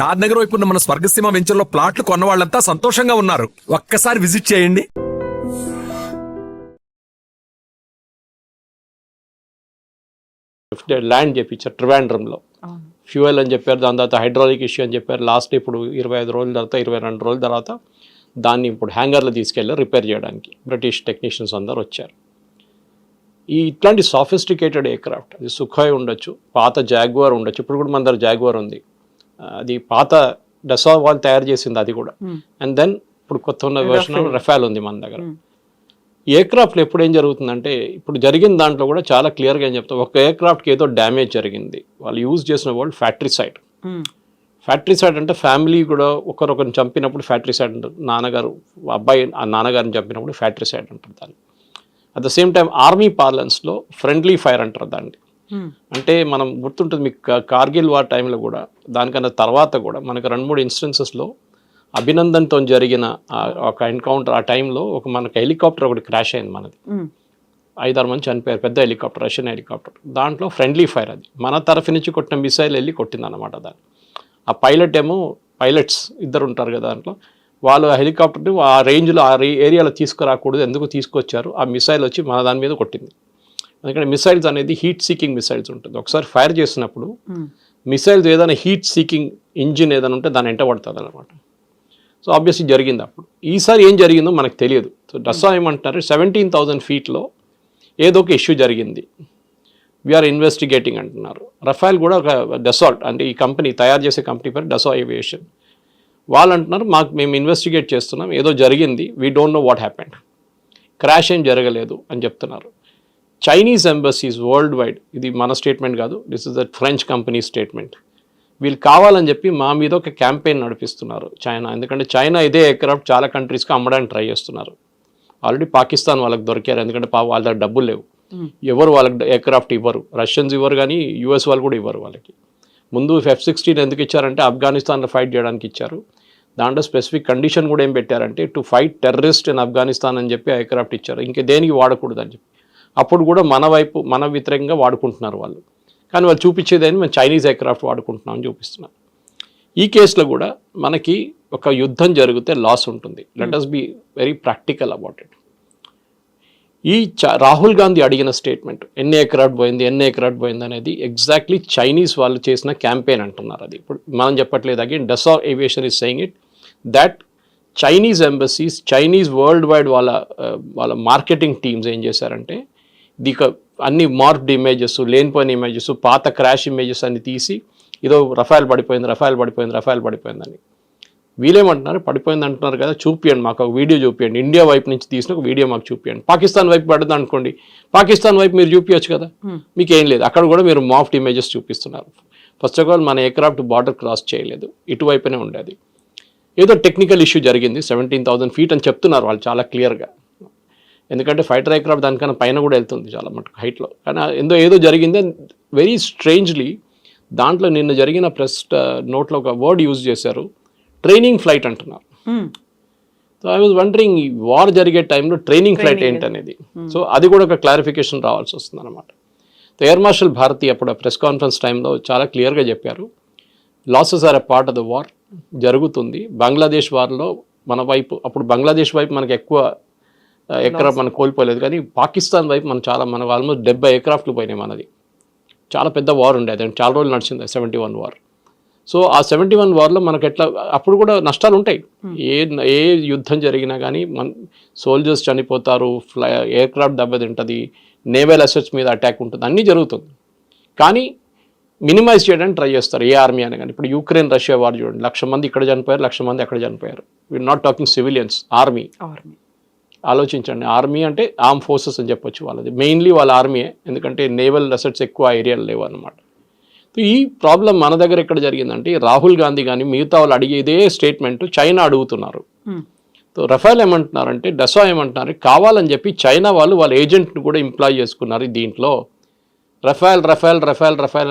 షాద్ నగర్ వైపు ఉన్న మన స్వర్గసీమ వెంచర్లో ప్లాట్లు కొన్న వాళ్ళంతా సంతోషంగా ఉన్నారు. ఒక్కసారి విజిట్ చేయండి. ల్యాండ్ చెప్పించారు ట్రివాండ్రంలో, ఫ్యూయల్ అని చెప్పారు, దాని తర్వాత హైడ్రాలిక్ ఇష్యూ అని చెప్పారు. లాస్ట్ ఇప్పుడు 25 రోజుల తర్వాత 22 రోజుల తర్వాత దాన్ని ఇప్పుడు హ్యాంగర్లో తీసుకెళ్ళి రిపేర్ చేయడానికి బ్రిటిష్ టెక్నీషియన్స్ అందరు వచ్చారు. ఇట్లాంటి సాఫిస్టికేటెడ్ ఎయిర్క్రాఫ్ట్, అది సుఖాయ్ ఉండొచ్చు, పాత జాగ్వార్ ఉండొచ్చు, ఇప్పుడు కూడా మన దగ్గర జాగ్వార్ ఉంది, అది పాత డసా వాళ్ళు తయారు చేసింది అది కూడా. అండ్ దెన్ ఇప్పుడు కొత్త ఉన్న వెర్షన్ రఫాల్ ఉంది మన దగ్గర. ఎయిర్క్రాఫ్ట్లో ఎప్పుడు ఏం జరుగుతుందంటే, ఇప్పుడు జరిగిన దాంట్లో కూడా చాలా క్లియర్గా ఏం చెప్తాం, ఒక ఎయిర్క్రాఫ్ట్కి ఏదో డ్యామేజ్ జరిగింది, వాళ్ళు యూజ్ చేసిన వర్డ్ ఫ్యాక్టరీసైడ్. ఫ్యాక్టరీసైడ్ అంటే ఫ్యామిలీ కూడా ఒకరొకరిని చంపినప్పుడు ఫ్యాక్టరీసైడ్ అంటారు. నాన్నగారు అబ్బాయి ఆ నాన్నగారిని చంపినప్పుడు ఫ్యాక్టరీసైడ్ అంటారు దాన్ని. At the same time army పార్లెన్స్లో ఫ్రెండ్లీ ఫైర్ అంటారు దాన్ని. అంటే మనం గుర్తుంటుంది మీకు కార్గిల్ వార్ టైంలో కూడా, దానికన్నా తర్వాత కూడా మనకు 2-3 ఇన్స్టెన్సెస్లో అభినందన్తో జరిగిన ఒక ఎన్కౌంటర్, ఆ టైంలో మనకు హెలికాప్టర్ ఒకటి క్రాష్ అయింది మనది, 5-6 మంది చనిపోయారు, పెద్ద హెలికాప్టర్, రష్యన్ హెలికాప్టర్. దాంట్లో ఫ్రెండ్లీ ఫైర్, అది మన తరఫు నుంచి కొట్టిన మిసైల్ వెళ్ళి కొట్టిందన్నమాట దాన్ని. ఆ పైలట్ ఏమో, పైలట్స్ ఇద్దరు ఉంటారు కదా దాంట్లో, వాళ్ళు ఆ హెలికాప్టర్ని ఆ రేంజ్లో ఆ ఏరియాలో తీసుకురాకూడదు, ఎందుకు తీసుకొచ్చారు, ఆ మిసైల్ వచ్చి మన దాని మీద కొట్టింది. ఎందుకంటే మిసైల్స్ అనేది హీట్ సీకింగ్ మిసైల్స్ ఉంటుంది, ఒకసారి ఫైర్ చేసినప్పుడు మిసైల్స్ ఏదైనా హీట్ సీకింగ్ ఇంజిన్ ఏదైనా ఉంటే దాని వెంట పడుతుంది అనమాట. సో ఆబ్వియస్లీ జరిగింది అప్పుడు. ఈసారి ఏం జరిగిందో మనకు తెలియదు. సో డస్సా ఏమంటారు, 17,000 ఫీట్లో ఏదో ఒక ఇష్యూ జరిగింది, వీఆర్ ఇన్వెస్టిగేటింగ్ అంటున్నారు. రఫాల్ కూడా ఒక డసాల్ట్, అంటే ఈ కంపెనీ తయారు చేసే కంపెనీ పేరు డసా ఏవియేషన్, వాళ్ళు అంటున్నారు మేము ఇన్వెస్టిగేట్ చేస్తున్నాం, ఏదో జరిగింది, we don't know what happened, crash ఏం జరగలేదు అని చెప్తున్నారు. చైనీస్ ఎంబసీస్ వరల్డ్ వైడ్, ఇది మన స్టేట్మెంట్ కాదు, this is the French company statement, వీళ్ళు కావాలని చెప్పి మా మీద ఒక క్యాంపెయిన్ నడిపిస్తున్నారు చైనా. ఎందుకంటే చైనా ఇదే ఎయిర్క్రాఫ్ట్ చాలా కంట్రీస్కి అమ్మడానికి ట్రై చేస్తున్నారు. ఆల్రెడీ పాకిస్తాన్ వాళ్ళకి దొరికారు, ఎందుకంటే వాళ్ళ దగ్గర డబ్బులు లేవు, ఎవరు వాళ్ళకి ఎయిర్క్రాఫ్ట్ ఇవ్వరు, రష్యన్స్ ఇవ్వరు, కానీ యూఎస్ వాళ్ళు కూడా ఇవ్వరు వాళ్ళకి. ముందు F-16 ఎందుకు ఇచ్చారంటే ఆఫ్ఘనిస్తాన్లో ఫైట్ చేయడానికి ఇచ్చారు. దాంట్లో స్పెసిఫిక్ కండిషన్ కూడా ఏం పెట్టారంటే, to fight terrorist in Afghanistan అని చెప్పి ఎయిర్క్రాఫ్ట్ ఇచ్చారు, ఇంకా దేనికి వాడకూడదు అని చెప్పి. అప్పుడు కూడా మన వ్యతిరేకంగా వాడుకుంటున్నారు వాళ్ళు, కానీ వాళ్ళు చూపించేదని మేము చైనీస్ ఎయిర్క్రాఫ్ట్ వాడుకుంటున్నామని చూపిస్తున్నారు. ఈ కేసులో కూడా మనకి ఒక యుద్ధం జరిగితే లాస్ ఉంటుంది. Let us be very practical about it. ఈ రాహుల్ గాంధీ అడిగిన స్టేట్మెంట్, ఎన్ని ఎయిర్క్రాఫ్ట్ పోయింది అనేది ఎగ్జాక్ట్లీ చైనీస్ వాళ్ళు చేసిన క్యాంపెయిన్ అంటున్నారు. అది ఇప్పుడు మనం చెప్పట్లేదు. Again డసా aviation is saying it, that Chinese embassies, Chinese world wide వాళ్ళ మార్కెటింగ్ టీమ్స్ ఏం చేశారంటే, అన్ని మార్క్డ్ ఇమేజెస్, లేనిపోయిన ఇమేజెస్, పాత క్రాష్ ఇమేజెస్ అన్ని తీసి ఏదో రఫాల్ పడిపోయిందని. వీళ్ళేమంటున్నారు, పడిపోయింది అంటున్నారు కదా, చూపియండి మాకు ఒక వీడియో చూపియండి, ఇండియా వైపు నుంచి తీసిన ఒక వీడియో మాకు చూపియండి. పాకిస్తాన్ వైపు పడుతుంది అనుకోండి, పాకిస్తాన్ వైపు మీరు చూపించచ్చు కదా, మీకు ఏం లేదు, అక్కడ కూడా మీరు మాఫ్డ్ ఇమేజెస్ చూపిస్తున్నారు. ఫస్ట్ ఆఫ్ ఆల్ మన ఎయిర్క్రాఫ్ట్ బార్డర్ క్రాస్ చేయలేదు, ఇటువైపునే ఉండేది. ఏదో టెక్నికల్ ఇష్యూ జరిగింది, 17,000 ఫీట్ అని చెప్తున్నారు వాళ్ళు చాలా క్లియర్గా. ఎందుకంటే ఫైటర్ ఎయిర్క్రాఫ్ట్ దానికన్నా పైన కూడా వెళ్తుంది చాలా మటుకు హైట్లో, కానీ ఏదో జరిగింది. వెరీ స్ట్రేంజ్లీ దాంట్లో నిన్న జరిగిన ప్రెస్ నోట్లో ఒక వర్డ్ యూజ్ చేశారు, ట్రైనింగ్ ఫ్లైట్ అంటున్నారు. So I was wondering, war జరిగే టైంలో ట్రైనింగ్ ఫ్లైట్ ఏంటనేది. సో అది కూడా ఒక క్లారిఫికేషన్ రావాల్సి వస్తుంది అనమాట. ఎయిర్ మార్షల్ భారతి అప్పుడు ప్రెస్ కాన్ఫరెన్స్ టైంలో చాలా క్లియర్గా చెప్పారు, losses are a part of the war, జరుగుతుంది. బంగ్లాదేశ్ వార్లో మన వైపు, అప్పుడు బంగ్లాదేశ్ వైపు మనకు ఎక్కువ ఎయిర్క్రాఫ్ట్ మనం కోల్పోలేదు, కానీ పాకిస్తాన్ వైపు మనకు ఆల్మోస్ట్ 70 ఎయిర్క్రాఫ్ట్లు పోయినాయి మనది. చాలా పెద్ద వార్ ఉండేది, చాలా రోజులు నడిచింది 71 వార్. సో ఆ 71 వార్లో మనకు ఎట్లా, అప్పుడు కూడా నష్టాలు ఉంటాయి, ఏ యుద్ధం జరిగినా కానీ సోల్జర్స్ చనిపోతారు, ఎయిర్క్రాఫ్ట్ దెబ్బతింటుంది, నేవల్ అసెట్స్ మీద అటాక్ ఉంటుంది, అన్నీ జరుగుతుంది. కానీ మినిమైజ్ చేయడానికి ట్రై చేస్తారు ఏ ఆర్మీ అని. కానీ ఇప్పుడు యుక్రెయిన్ రష్యా వార్ చూడండి, 1,00,000 మంది ఇక్కడ చనిపోయారు, 1,00,000 మంది అక్కడ చనిపోయారు. We're not talking civilians, army. ఆలోచించండి, ఆర్మీ అంటే ఆర్మ్ ఫోర్సెస్ అని చెప్పొచ్చు వాళ్ళది, మెయిన్లీ వాళ్ళ ఆర్మీయే, ఎందుకంటే నేవల్ అసెట్స్ ఎక్కువ ఏరియాలు లేవు అన్నమాట. ఈ ప్రాబ్లం మన దగ్గర ఎక్కడ జరిగిందంటే, రాహుల్ గాంధీ కానీ మిగతా వాళ్ళు అడిగేదే స్టేట్మెంట్ చైనా అడుగుతున్నారు. సో రఫాల్ ఏమంటున్నారంటే, డసా ఏమంటున్నారు, కావాలని చెప్పి చైనా వాళ్ళ ఏజెంట్ని కూడా ఎంప్లాయ్ చేసుకున్నారు దీంట్లో. రఫాల్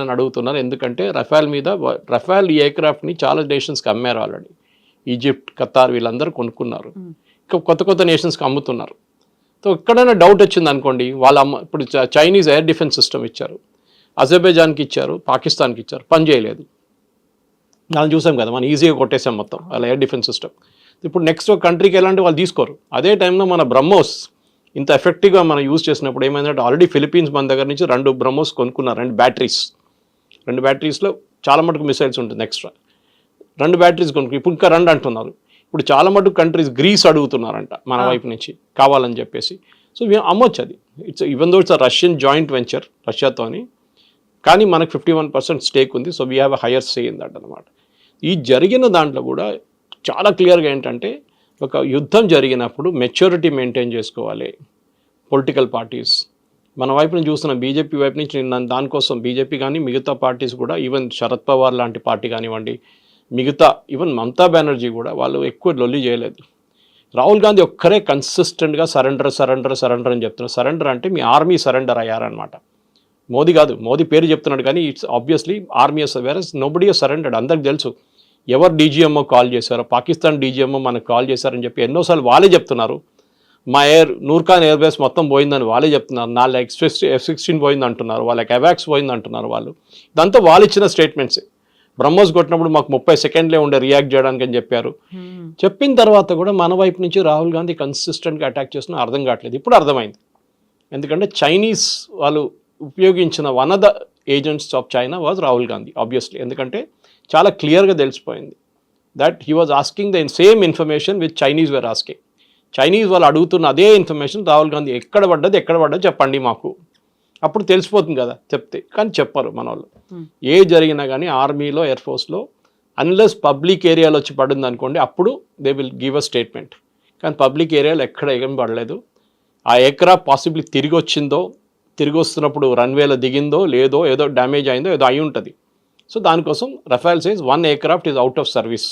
అని అడుగుతున్నారు. ఎందుకంటే రఫాల్ ఈ ఎయిర్క్రాఫ్ట్ని చాలా నేషన్స్కి అమ్మారు ఆల్రెడీ. ఈజిప్ట్, ఖతార్ వీళ్ళందరూ కొనుక్కున్నారు, కొత్త నేషన్స్కి అమ్ముతున్నారు. సో ఎక్కడైనా డౌట్ వచ్చింది అనుకోండి, ఇప్పుడు చైనీస్ ఎయిర్ డిఫెన్స్ సిస్టమ్ ఇచ్చారు, అజర్బైజాన్కి ఇచ్చారు, పాకిస్తాన్కి ఇచ్చారు, పని చేయలేదు. దాన్ని చూసాం కదా, మనం ఈజీగా కొట్టేసాం మొత్తం వాళ్ళ ఎయిర్ డిఫెన్స్ సిస్టమ్. ఇప్పుడు నెక్స్ట్ ఒక కంట్రీకి ఎలాంటి వాళ్ళు తీసుకోరు. అదే టైంలో మన బ్రహ్మోస్ ఇంత ఎఫెక్టివ్గా మనం యూజ్ చేసినప్పుడు ఏమైందంటే ఆల్రెడీ ఫిలిపీన్స్ మన దగ్గర నుంచి 2 బ్రహ్మోస్ కొనుక్కున్నారు, 2 బ్యాటరీస్లో చాలా మటుకు మిసైల్స్ ఉంటుంది ఎక్స్ట్రా. 2 బ్యాటరీస్ కొనుక్కు ఇప్పుడు ఇంకా 2 అంటున్నారు. ఇప్పుడు చాలా మటుకు కంట్రీస్ గ్రీస్ అడుగుతున్నారంట మన వైపు నుంచి కావాలని చెప్పేసి. సో మేము అమ్మొచ్చు అది. Even though it's Russian joint venture రష్యాతోని, కానీ మనకు 51% స్టేక్ ఉంది. So we have a higher say in that అనమాట. ఈ జరిగిన దాంట్లో కూడా చాలా క్లియర్గా ఏంటంటే ఒక యుద్ధం జరిగినప్పుడు మెచ్యూరిటీ మెయింటైన్ చేసుకోవాలి పొలిటికల్ పార్టీస్. మన వైపు నుంచి చూస్తున్న బీజేపీ వైపు నుంచి నేను దానికోసం బీజేపీ కానీ మిగతా పార్టీస్ కూడా, ఈవెన్ శరద్ పవార్ లాంటి పార్టీ కానివ్వండి, మిగతా ఈవెన్ మమతా బెనర్జీ కూడా వాళ్ళు ఎక్కువ లొల్లి చేయలేదు. రాహుల్ గాంధీ ఒక్కరే కన్సిస్టెంట్గా సరెండర్ అని చెప్తున్నారు. సరెండర్ అంటే మీ ఆర్మీ సరెండర్ అయ్యారనమాట. మోదీ కాదు, మోదీ పేరు చెప్తున్నాడు కానీ ఇట్స్ ఆబ్వియస్లీ ఆర్మీ వేరే నోబడీ సరెండర్డ్. అందరికి తెలుసు ఎవరు డీజీఎంఓ కాల్ చేశారో, పాకిస్తాన్ డీజీఎంఓ మనకు కాల్ చేశారని చెప్పి ఎన్నోసార్లు వాళ్ళే చెప్తున్నారు. మా నూర్ఖాన్ ఎయిర్ బేస్ మొత్తం పోయిందని వాళ్ళే చెప్తున్నారు. 4 F-16 పోయింది అంటున్నారు, వాళ్ళకి అవాక్స్ పోయింది అంటున్నారు వాళ్ళు. ఇదంతా వాళ్ళు ఇచ్చిన స్టేట్మెంట్సే. బ్రహ్మోస్ కొట్టినప్పుడు మాకు 30 సెకండ్లే ఉండే రియాక్ట్ చేయడానికి అని చెప్పారు. చెప్పిన తర్వాత కూడా మన వైపు నుంచి రాహుల్ గాంధీ కన్సిస్టెంట్గా అటాక్ చేస్తున్నా అర్థం కావట్లేదు. ఇప్పుడు అర్థమైంది. ఎందుకంటే చైనీస్ వాళ్ళు ఉపయోగించిన one of the agents of China was Rahul Gandhi obviously. ఎందుకంటే చాలా క్లియర్గా తెలిసిపోయింది that he was asking the same information with Chinese were asking. Chinese వాళ్ళు అడుగుతున్న అదే ఇన్ఫర్మేషన్ రాహుల్ గాంధీ ఎక్కడ పడ్డది చెప్పండి మాకు, అప్పుడు తెలిసిపోతుంది కదా చెప్తే. కానీ చెప్పరు మన వాళ్ళు. ఏ జరిగినా కానీ ఆర్మీలో ఎయిర్ ఫోర్స్లో అన్లెస్ పబ్లిక్ ఏరియాలో వచ్చి పడింది అనుకోండి, అప్పుడు they will give a statement. కానీ పబ్లిక్ ఏరియాలో ఎక్కడ ఏం పడలేదు. ఆ ఎయిర్క్రాఫ్ట్ పాసిబిలీ తిరిగి వస్తున్నప్పుడు రన్వేలో దిగిందో లేదో, ఏదో డ్యామేజ్ అయిందో ఏదో అయి ఉంటుంది. సో దానికోసం Rafale says 1 aircraft is out of service.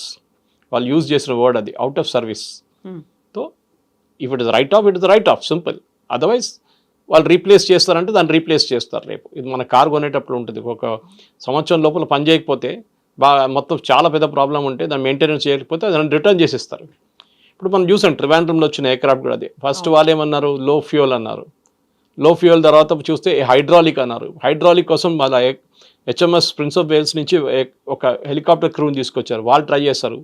వాళ్ళు యూజ్ చేసిన వర్డ్ అది, out of service. So if it is right of simple. Otherwise వాళ్ళు రీప్లేస్ చేస్తారంటే దాన్ని రీప్లేస్ చేస్తారు రేపు. ఇది మన కారు కొనేటప్పుడు ఉంటుంది, ఒక సంవత్సరం లోపల పని చేయకపోతే మొత్తం చాలా పెద్ద ప్రాబ్లం ఉంటే దాన్ని మెయింటెనెన్స్ చేయకపోతే దాన్ని రిటర్న్ చేసిస్తారు. ఇప్పుడు మనం చూసాం ట్రివాండ్రంలో వచ్చిన ఎయిర్క్రాఫ్ట్ కూడా అదే. ఫస్ట్ వాళ్ళు ఏమన్నారు, లో ఫ్యూయల్ అన్నారు. లో ఫ్యూయల్ తర్వాత చూస్తే హైడ్రాలిక్ అన్నారు. హైడ్రాలిక్ కోసం వాళ్ళ హెచ్ఎంఎస్ ప్రిన్స్ ఆఫ్ వేల్స్ నుంచి ఒక హెలికాప్టర్ క్రూని తీసుకొచ్చారు. వాళ్ళు ట్రై చేస్తారు,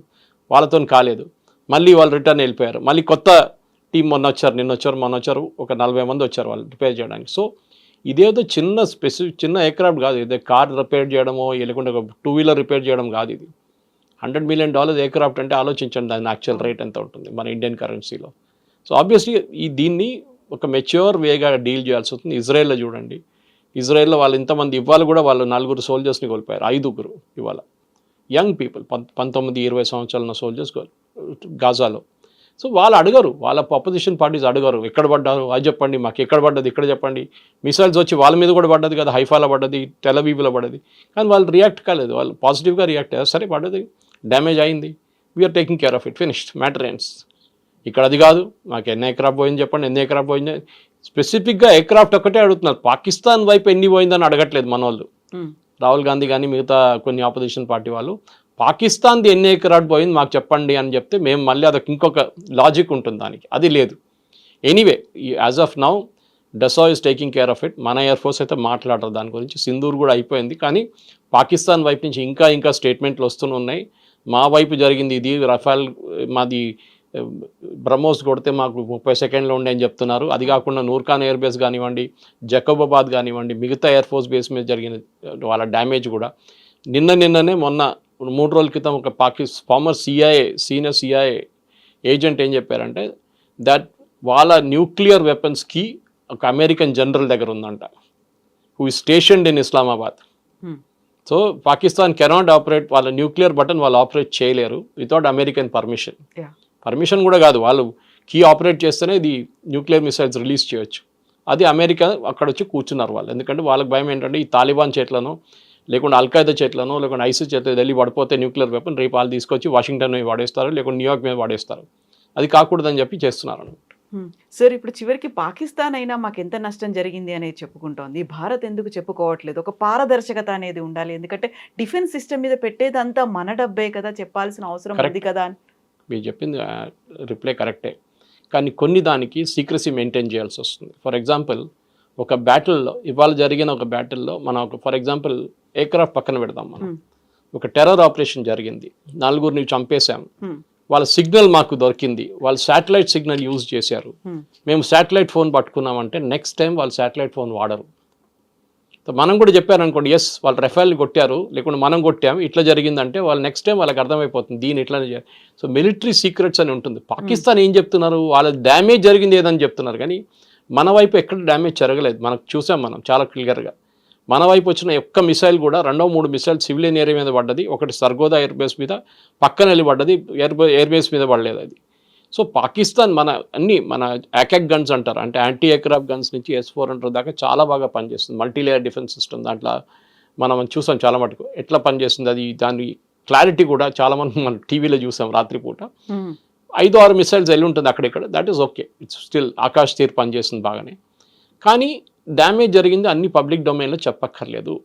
వాళ్ళతో కాలేదు. మళ్ళీ వాళ్ళు రిటర్న్ వెళ్ళిపోయారు. మళ్ళీ కొత్త టీం మొన్న వచ్చారు, ఒక 40 మంది వచ్చారు వాళ్ళు రిపేర్ చేయడానికి. సో ఇదేదో చిన్న ఎయిర్క్రాఫ్ట్ కాదు. ఇదే కార్ రిపేర్ చేయడమో లేకుంటే ఒక 2 వీలర్ రిపేర్ చేయడం కాదు. ఇది $100 million ఎయిర్క్రాఫ్ట్ అంటే ఆలోచించండి దాని యాక్చువల్ రేట్ ఎంత ఉంటుంది మన ఇండియన్ కరెన్సీలో. సో ఆబ్వియస్లీ దీన్ని ఒక మెచ్యూర్ వేగా డీల్ చేయాల్సి వస్తుంది. ఇజ్రాయెల్లో చూడండి, ఇజ్రాయెల్లో వాళ్ళు ఇంతమంది ఇవాళ కూడా వాళ్ళు 4 సోల్జర్స్ని కోల్పోయారు, 5 ఇవాళ యంగ్ పీపుల్ 19-20 సంవత్సరాల ఉన్న సోల్జర్స్ గాజాలో. సో వాళ్ళు అడగరు, వాళ్ళ అపోజిషన్ పార్టీస్ అడగరు ఎక్కడ పడ్డారు అది చెప్పండి, మాకు ఎక్కడ పడ్డది ఇక్కడ చెప్పండి. మిసైల్స్ వచ్చి వాళ్ళ మీద కూడా పడ్డది కదా, హైఫాలో పడ్డది, టెలవీవ్లో పడ్డది. కానీ వాళ్ళు రియాక్ట్ కాలేదు, వాళ్ళు పాజిటివ్గా రియాక్ట్ అయ్యారు. సరే పడ్డది, డ్యామేజ్ అయింది, we're taking care of it, finished, matter ends. ఇక్కడ అది కాదు, మాకు ఎన్ని ఎయిర్క్రాఫ్ట్ పోయింది చెప్పండి, ఎన్ని ఎయిర్క్రాఫ్ట్ పోయింది. స్పెసిఫిక్గా ఎయిర్క్రాఫ్ట్ ఒక్కటే అడుగుతున్నారు, పాకిస్తాన్ వైపు ఎన్ని పోయిందని అడగట్లేదు మన వాళ్ళు. రాహుల్ గాంధీ కానీ మిగతా కొన్ని ఆపోజిషన్ పార్టీ వాళ్ళు పాకిస్తాన్ది ఎన్ని ఎయిర్క్రాఫ్ట్ పోయింది మాకు చెప్పండి అని చెప్తే మేము మళ్ళీ అదొక ఇంకొక లాజిక్ ఉంటుంది దానికి, అది లేదు. Anyway as of now డసా is taking care of it. మన ఎయిర్ ఫోర్స్ అయితే మాట్లాడరు దాని గురించి. సింధూర్ కూడా అయిపోయింది, కానీ పాకిస్తాన్ వైపు నుంచి ఇంకా స్టేట్మెంట్లు వస్తూనే ఉన్నాయి. మా వైపు జరిగింది ఇది, రఫాల్ మాది బ్రహ్మోస్ కొడితే మాకు 30 సెకండ్లో ఉండే అని చెప్తున్నారు. అది కాకుండా నూర్ఖాన్ ఎయిర్ బేస్ కానివ్వండి, జకోబాబాద్ కానివ్వండి, మిగతా ఎయిర్ ఫోర్స్ బేస్ మీద జరిగిన వాళ్ళ డ్యామేజ్ కూడా నిన్ననే మొన్న 3 రోజుల క్రితం ఒక ఫార్మర్ సీనియర్ సిఐఏ ఏజెంట్ ఏం చెప్పారంటే దట్ వాళ్ళ న్యూక్లియర్ వెపన్స్కి ఒక అమెరికన్ జనరల్ దగ్గర ఉందంట, who is స్టేషన్డ్ in Islamabad. So Pakistan cannot operate, వాళ్ళ న్యూక్లియర్ బటన్ వాళ్ళు ఆపరేట్ చేయలేరు వితౌట్ అమెరికన్ పర్మిషన్ కూడా కాదు, వాళ్ళు కీ ఆపరేట్ చేస్తేనే ఇది న్యూక్లియర్ మిసైల్స్ రిలీజ్ చేయొచ్చు. అది అమెరికా అక్కడ వచ్చి కూర్చున్నారు వాళ్ళు. ఎందుకంటే వాళ్ళకి భయం ఏంటంటే ఈ తాలిబాన్ చేట్లను లేకుంటే అల్ఖైదా చేట్లను లేకుంటే ఐసిస్ చేతులు ఢిల్లీ పడిపోతే న్యూక్లియర్ వెపన్ రేపు వాళ్ళు తీసుకొచ్చి వాషింగ్టన్ మీద వాడేస్తారు, లేకుంటే న్యూయార్క్ మీద వాడేస్తారు. అది కాకూడదని చెప్పి చేస్తున్నారు అన్నమాట. సార్ ఇప్పుడు చివరికి పాకిస్తాన్ అయినా మాకు ఎంత నష్టం జరిగింది అనేది చెప్పుకుంటోంది, భారత్ ఎందుకు చెప్పుకోవట్లేదు? ఒక పారదర్శకత అనేది ఉండాలి, ఎందుకంటే డిఫెన్స్ సిస్టమ్ మీద పెట్టేదంతా మన డబ్బే కదా, చెప్పాల్సిన అవసరం ఉంది కదా అని. మీరు చెప్పింది రిప్లై కరెక్టే, కానీ కొన్ని దానికి సీక్రసీ మెయింటైన్ చేయాల్సి వస్తుంది. ఫర్ ఎగ్జాంపుల్ ఒక బ్యాటిల్లో, ఇవాళ జరిగిన ఒక బ్యాటిల్లో మనం ఫర్ ఎగ్జాంపుల్ ఎయిర్క్రాఫ్ట్ పక్కన పెడతాం మనం, ఒక టెర్రర్ ఆపరేషన్ జరిగింది, 4గురిని చంపేశాం, Hmm. వాళ్ళ సిగ్నల్ మాకు దొరికింది, వాళ్ళు శాటిలైట్ సిగ్నల్ యూజ్ చేశారు, మేము శాటిలైట్ ఫోన్ పట్టుకున్నామంటే నెక్స్ట్ టైం వాళ్ళు శాటిలైట్ ఫోన్ వాడరు. మనం కూడా చెప్పారనుకోండి, ఎస్ వాళ్ళు రెఫైల్ కొట్టారు లేకుంటే మనం కొట్టాము ఇట్లా జరిగిందంటే వాళ్ళు నెక్స్ట్ టైం వాళ్ళకి అర్థమైపోతుంది దీని ఇట్లానే చేయాలి. సో మిలిటరీ సీక్రెట్స్ అని ఉంటుంది. పాకిస్తాన్ ఏం చెప్తున్నారు, వాళ్ళ డ్యామేజ్ జరిగింది ఏదని చెప్తున్నారు, కానీ మన వైపు ఎక్కడ డ్యామేజ్ జరగలేదు. మనకు చూసాం మనం చాలా క్లియర్గా. మన వైపు వచ్చిన ఒక్క మిసైల్ కూడా 2-3 మిసైల్ సివిలియన్ ఏరియా మీద పడ్డది, ఒకటి సర్గోదా ఎయిర్ బేస్ మీద పక్కన వెళ్ళి పడ్డది, ఎయిర్ బేస్ మీద పడలేదు అది. సో పాకిస్తాన్ మన యాకాక్ గన్స్ అంటారు, అంటే యాంటీ ఎయిర్క్రాఫ్ట్ గన్స్ నుంచి S-400 దాకా చాలా బాగా పనిచేస్తుంది. మల్టీలేయర్ డిఫెన్స్ సిస్టమ్ దాంట్లో మనం చూసాం చాలా మటుకు ఎట్లా పనిచేస్తుంది అది. దాని క్లారిటీ కూడా చాలా మంది మనం టీవీలో చూసాం రాత్రిపూట. 5-6 మిసైల్స్ వెళ్ళి ఉంటుంది అక్కడిక్కడ, that is okay, it's still Akash Teer పనిచేస్తుంది బాగానే. కానీ డ్యామేజ్ జరిగింది అన్ని పబ్లిక్ డొమైన్లో చెప్పక్కర్లేదు.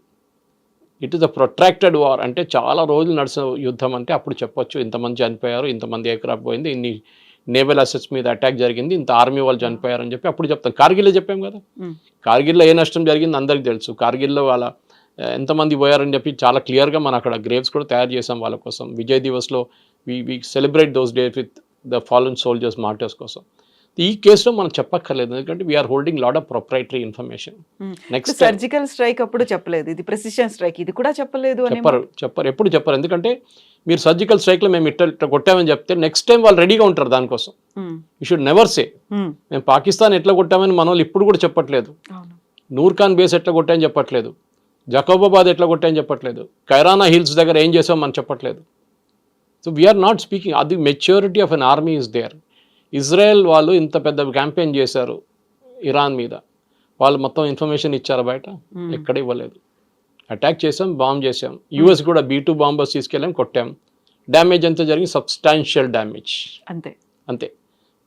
It is a protracted war, అంటే చాలా రోజులు నడిచిన యుద్ధం అంటే అప్పుడు చెప్పొచ్చు ఇంతమంది చనిపోయారు, ఇంతమంది ఎయిర్క్రాఫ్ట్ పోయింది, ఇన్ని నేవల్ అసెట్స్ మీద అటాక్ జరిగింది, ఇంత ఆర్మీ వాళ్ళు చనిపోయారు అని చెప్పి అప్పుడు చెప్తాం. కార్గిల్లో చెప్పాం కదా, కార్గిల్లో ఏ నష్టం జరిగింది అందరికీ తెలుసు. కార్గిల్లో వాళ్ళ ఎంతమంది పోయారని చెప్పి చాలా క్లియర్గా మనం అక్కడ గ్రేవ్స్ కూడా తయారు చేసాం వాళ్ళ కోసం. విజయ్ దివస్లో we celebrate those days with the fallen soldiers martyrs కోసం. ఈ కేసులో మనం చెప్పక్కర్లేదు, ఎందుకంటే we are holding lot of proprietary information. Next surgical strike అప్పుడు చెప్పలేదు, ఇది ప్రిసిషన్ స్ట్రైక్, ఇది కూడా చెప్పలేదు అని చెప్పరు, ఎప్పుడు చెప్పరు. ఎందుకంటే మీరు సర్జికల్ స్ట్రైక్లో మేము ఇట్లా కొట్టామని చెప్తే నెక్స్ట్ టైం వాళ్ళు రెడీగా ఉంటారు దానికోసం. యూ షుడ్ నెవర్ సే మేము పాకిస్తాన్ ఎట్లా కొట్టామని మన వాళ్ళు ఇప్పుడు కూడా చెప్పట్లేదు. నూర్ఖాన్ బేస్ ఎట్లా కొట్టామని చెప్పట్లేదు, జకోబాబాద్ ఎట్లా కొట్టామని చెప్పట్లేదు, కైరానా హిల్స్ దగ్గర ఏం చేసాం మనం చెప్పట్లేదు. సో వీఆర్ నాట్ స్పీకింగ్, అది maturity of an army is there. Israel వాళ్ళు ఇంత పెద్ద క్యాంపెయిన్ చేశారు ఇరాన్ మీద, వాళ్ళు మొత్తం ఇన్ఫర్మేషన్ ఇచ్చారు బయట, ఎక్కడ ఇవ్వలేదు. అటాక్ చేసాం, బాంబ్ చేసాం, యూఎస్ కూడా B-2 బాంబర్స్ తీసుకెళ్ళాం, కొట్టాం. డ్యామేజ్ ఎంత జరిగింది, సబ్స్టాన్షియల్ డ్యామేజ్, అంతే.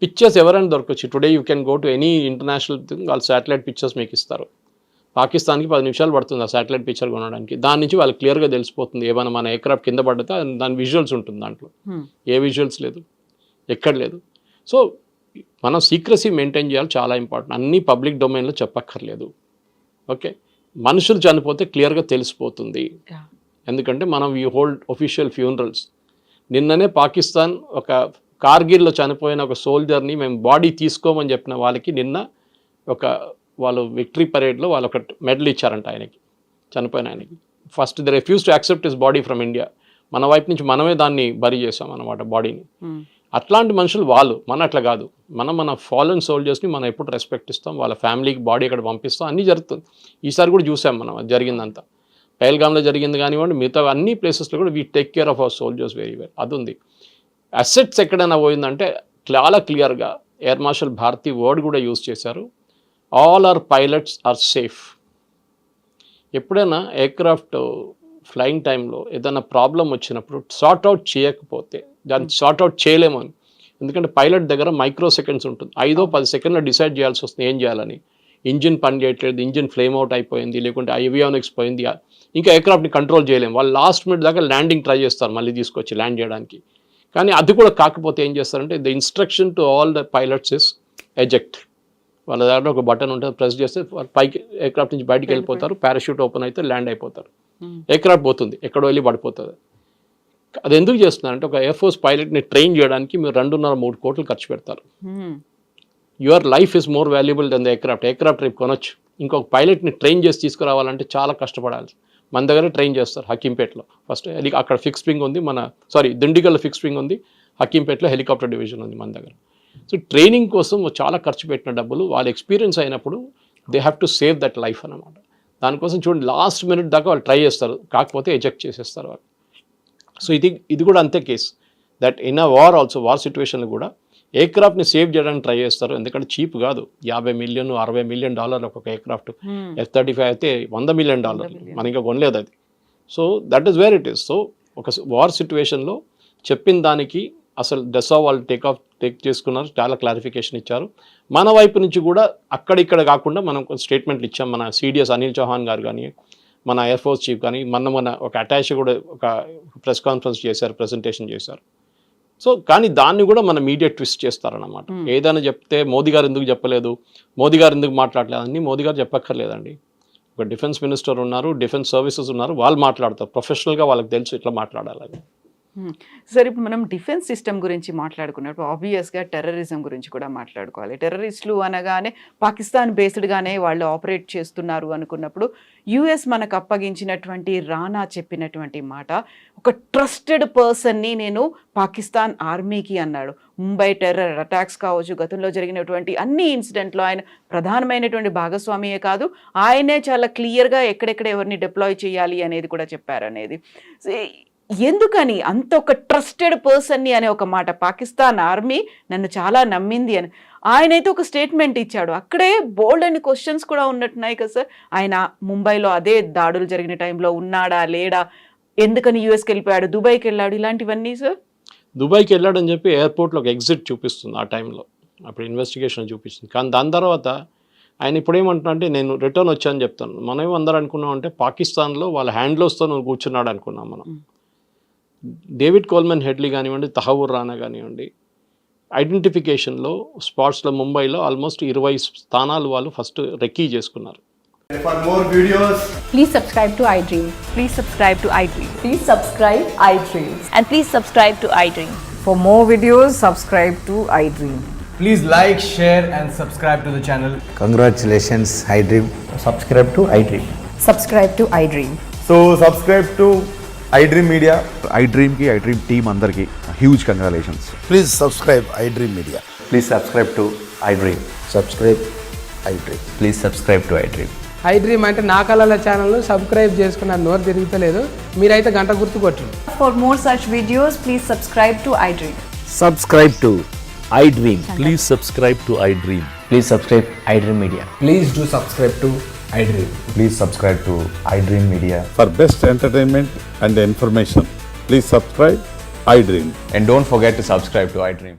పిక్చర్స్ ఎవరైనా దొరకచ్చు. Today you can go to any international thing, వాళ్ళు శాటిలైట్ పిక్చర్స్ మీకు ఇస్తారు. పాకిస్తాన్కి 10 నిమిషాలు పడుతుంది ఆ శాటిలైట్ పిక్చర్ కొనడానికి. దాని నుంచి వాళ్ళకి క్లియర్గా తెలిసిపోతుంది ఏమైనా మన ఎయిర్క్రాఫ్ట్ కింద పడితే దాని విజువల్స్ ఉంటుంది దాంట్లో. ఏ విజువల్స్ లేదు, ఎక్కడ లేదు. సో మనం సీక్రసీ మెయింటైన్ చేయాలి, చాలా ఇంపార్టెంట్. అన్ని పబ్లిక్ డొమైన్లో చెప్పక్కర్లేదు. ఓకే, మనుషులు చనిపోతే క్లియర్గా తెలిసిపోతుంది, ఎందుకంటే మనం వీ హోల్డ్ ఒఫిషియల్ ఫ్యూనరల్స్. నిన్ననే పాకిస్తాన్ ఒక కార్గిల్లో చనిపోయిన ఒక సోల్జర్ని మేము బాడీ తీసుకోమని చెప్పిన వాళ్ళకి నిన్న వాళ్ళు విక్టరీ పరేడ్లో వాళ్ళు ఒక మెడల్ ఇచ్చారంట ఆయనకి, చనిపోయిన ఆయనకి. First the refuse to accept his body from India. మన వైపు నుంచి మనమే దాన్ని బరీ చేసాం అన్నమాట బాడీని. అట్లాంటి మనుషులు వాళ్ళు, మన అట్లా కాదు. మన ఫాలన్ సోల్జర్స్ని మనం ఎప్పుడు రెస్పెక్ట్ ఇస్తాం, వాళ్ళ ఫ్యామిలీకి బాడీ అక్కడ పంపిస్తాం, అన్నీ జరుగుతుంది. ఈసారి కూడా చూసాం మనం అది జరిగిందంతా. పహల్గామ్లో జరిగింది కానివ్వండి, మిగతా అన్ని ప్లేసెస్లో కూడా we take care of our soldiers very well. అది ఉంది. అసెట్స్ ఎక్కడైనా పోయిందంటే చాలా క్లియర్గా ఎయిర్ మార్షల్ భారతి వర్డ్ కూడా యూజ్ చేశారు, all our pilots are safe. ఎప్పుడైనా ఎయిర్క్రాఫ్ట్ ఫ్లయింగ్ టైంలో ఏదైనా ప్రాబ్లం వచ్చినప్పుడు సార్ట్అవుట్ చేయకపోతే దాన్ని సార్ట్అవుట్ చేయలేము అని, ఎందుకంటే పైలట్ దగ్గర మైక్రో సెకండ్స్ ఉంటుంది, 5-10 సెకండ్లో డిసైడ్ చేయాల్సి వస్తుంది ఏం చేయాలని. ఇంజిన్ పని చేయట్లేదు, ఇంజిన్ ఫ్లేమ్ అవుట్ అయిపోయింది, లేకుంటే ఏవియానిక్స్ పోయింది, ఇంకా ఎయిర్క్రాఫ్ట్ని కంట్రోల్ చేయలేము. వాళ్ళు లాస్ట్ మినిట్ దాకా ల్యాండింగ్ ట్రై చేస్తారు మళ్ళీ తీసుకొచ్చి ల్యాండ్ చేయడానికి. కానీ అది కూడా కాకపోతే ఏం చేస్తారంటే the instruction to all the pilots is eject. వాళ్ళ దగ్గర ఒక బటన్ ఉంటుంది, ప్రెస్ చేస్తే పైకి ఎయిర్క్రాఫ్ట్ నుంచి బయటికి వెళ్ళిపోతారు, పారాషూట్ ఓపెన్ అయితే ల్యాండ్ అయిపోతారు, ఎయిర్క్రాఫ్ట్ పోతుంది, ఎక్కడో వెళ్ళి పడిపోతుంది. అది ఎందుకు చేస్తున్నారంటే ఒక ఎయిర్ ఫోర్స్ పైలట్ని ట్రైన్ చేయడానికి మీరు 2.5-3 కోట్లు ఖర్చు పెడతారు. Your life is more valuable than the aircraft రేపు కొనొచ్చు. ఇంకొక పైలట్ని ట్రైన్ చేసి తీసుకురావాలంటే చాలా కష్టపడాలి. మన దగ్గర ట్రైన్ చేస్తారు హకీంపేటలో. ఫస్ట్ అక్కడ ఫిక్స్ వింగ్ ఉంది, దిండిగల్లో ఫిక్స్ వింగ్ ఉంది, హకీంపేటలో హెలికాప్టర్ డివిజన్ ఉంది మన దగ్గర. సో ట్రైనింగ్ కోసం చాలా ఖర్చు పెట్టిన డబ్బులు వాళ్ళ ఎక్స్పీరియన్స్ అయినప్పుడు they have to save that life అన్నమాట. దానికోసం చూడండి లాస్ట్ మినిట్ దాకా వాళ్ళు ట్రై చేస్తారు, కాకపోతే ఎజెక్ట్ చేసేస్తారు వాళ్ళు. సో ఇది కూడా అంతే case. That in a war also, war సిచ్యువేషన్లో కూడా ఎయిర్క్రాఫ్ట్ని సేవ్ చేయడానికి ట్రై చేస్తారు, ఎందుకంటే చీప్ కాదు. $50 మిలియన్ $60 మిలియన్ ఒక్కొక్క ఎయిర్క్రాఫ్ట్. F-35 అయితే $100 మిలియన్, మన ఇంకా కొనలేదు అది. So that is where it is. So ఒక వార్ సిచ్యువేషన్లో చెప్పిన దానికి అసలు డెసా వాళ్ళు టేక్ చేసుకున్నారు, చాలా క్లారిఫికేషన్ ఇచ్చారు. మన వైపు నుంచి కూడా అక్కడిక్కడ కాకుండా మనం స్టేట్మెంట్లు ఇచ్చాం. మన CDS అనిల్ చౌహాన్ గారు కానీ, మన ఎయిర్ ఫోర్స్ చీఫ్ కానీ మన ఒక అటాచ్ కూడా ఒక ప్రెస్ కాన్ఫరెన్స్ చేశారు, ప్రెజెంటేషన్ చేశారు. సో కానీ దాన్ని కూడా మన మీడియా ట్విస్ట్ చేస్తారన్నమాట. ఏదైనా చెప్తే మోదీ గారు ఎందుకు చెప్పలేదు, మోదీ గారు ఎందుకు మాట్లాడలేదు అని మోదీ గారు చెప్పక్కర్లేదండి. ఒక డిఫెన్స్ మినిస్టర్ ఉన్నారు, డిఫెన్స్ సర్వీసెస్ ఉన్నారు, వాళ్ళు మాట్లాడతారు ప్రొఫెషనల్గా, వాళ్ళకి తెలుసు ఇట్లా మాట్లాడాలని. సరే, ఇప్పుడు మనం డిఫెన్స్ సిస్టమ్ గురించి మాట్లాడుకున్నప్పుడు ఆబ్వియస్గా టెర్రరిజం గురించి కూడా మాట్లాడుకోవాలి. టెర్రరిస్టులు అనగానే పాకిస్తాన్ బేస్డ్గానే వాళ్ళు ఆపరేట్ చేస్తున్నారు అనుకున్నప్పుడు యుఎస్ మనకు అప్పగించినటువంటి రానా చెప్పినటువంటి మాట, ఒక ట్రస్టెడ్ పర్సన్ని నేను పాకిస్తాన్ ఆర్మీకి అన్నాడు. ముంబై టెర్రర్ అటాక్స్ కావచ్చు, గతంలో జరిగినటువంటి అన్ని ఇన్సిడెంట్లో ఆయన ప్రధానమైనటువంటి భాగస్వామియే కాదు, ఆయనే చాలా క్లియర్గా ఎక్కడెక్కడ ఎవరిని డిప్లాయ్ చేయాలి అనేది కూడా చెప్పారనేది. ఎందుకని అంత ఒక ట్రస్టెడ్ పర్సన్ని అనే ఒక మాట, పాకిస్తాన్ ఆర్మీ నన్ను చాలా నమ్మింది అని ఆయనైతే ఒక స్టేట్మెంట్ ఇచ్చాడు. అక్కడే బోల్డ్ అని క్వశ్చన్స్ కూడా ఉన్నట్టున్నాయి కదా సార్. ఆయన ముంబైలో అదే దాడులు జరిగిన టైంలో ఉన్నాడా లేడా, ఎందుకని యూఎస్కి వెళ్ళిపోయాడు, దుబాయ్కి వెళ్ళాడు, ఇలాంటివన్నీ సార్. దుబాయ్కి వెళ్ళాడని చెప్పి ఎయిర్పోర్ట్లో ఒక ఎగ్జిట్ చూపిస్తుంది ఆ టైంలో, అప్పుడు ఇన్వెస్టిగేషన్ చూపిస్తుంది. కానీ దాని తర్వాత ఆయన ఇప్పుడు ఏమంటున్నా అంటే నేను రిటర్న్ వచ్చానని చెప్తాను. మనం అందరూ అనుకున్నాం అంటే పాకిస్తాన్లో వాళ్ళ హ్యాండ్లోస్తో నువ్వు కూర్చున్నాడు అనుకున్నాం మనం. డేవిడ్ కోల్మెన్ హెడ్లీ కానివ్వండి, తహవూర్ రానా కానివ్వండి, ఐడెంటిఫికేషన్లో స్పాట్స్లో ముంబైలో ఆల్మోస్ట్ 20 స్థానాలు వాళ్ళు ఫస్ట్ రెక్కీ చేసుకున్నారు. For more videos, Please subscribe to iDream. Please subscribe to iDream. Please subscribe iDream. And please subscribe to iDream. For more videos, subscribe to iDream. please like, share and subscribe to the channel. Congratulations, iDream. Subscribe to iDream. Subscribe to iDream. So subscribe to iDream Media. iDream team అందరికి huge congratulations. Please subscribe iDream Media. Please subscribe to iDream. Subscribe iDream. Please subscribe to iDream. iDream అంటే నా కళల channel subscribe చేసుకున్న నోరు తిరుగుతలేదు, మీరైతే గంట గుర్తు కొట్టండి. For more such videos, please subscribe to iDream. Subscribe to iDream. Please subscribe to iDream. Please subscribe iDream Media. Please do subscribe to iDream. Please subscribe to iDream Media. For best entertainment and information, please subscribe iDream. And don't forget to subscribe to iDream.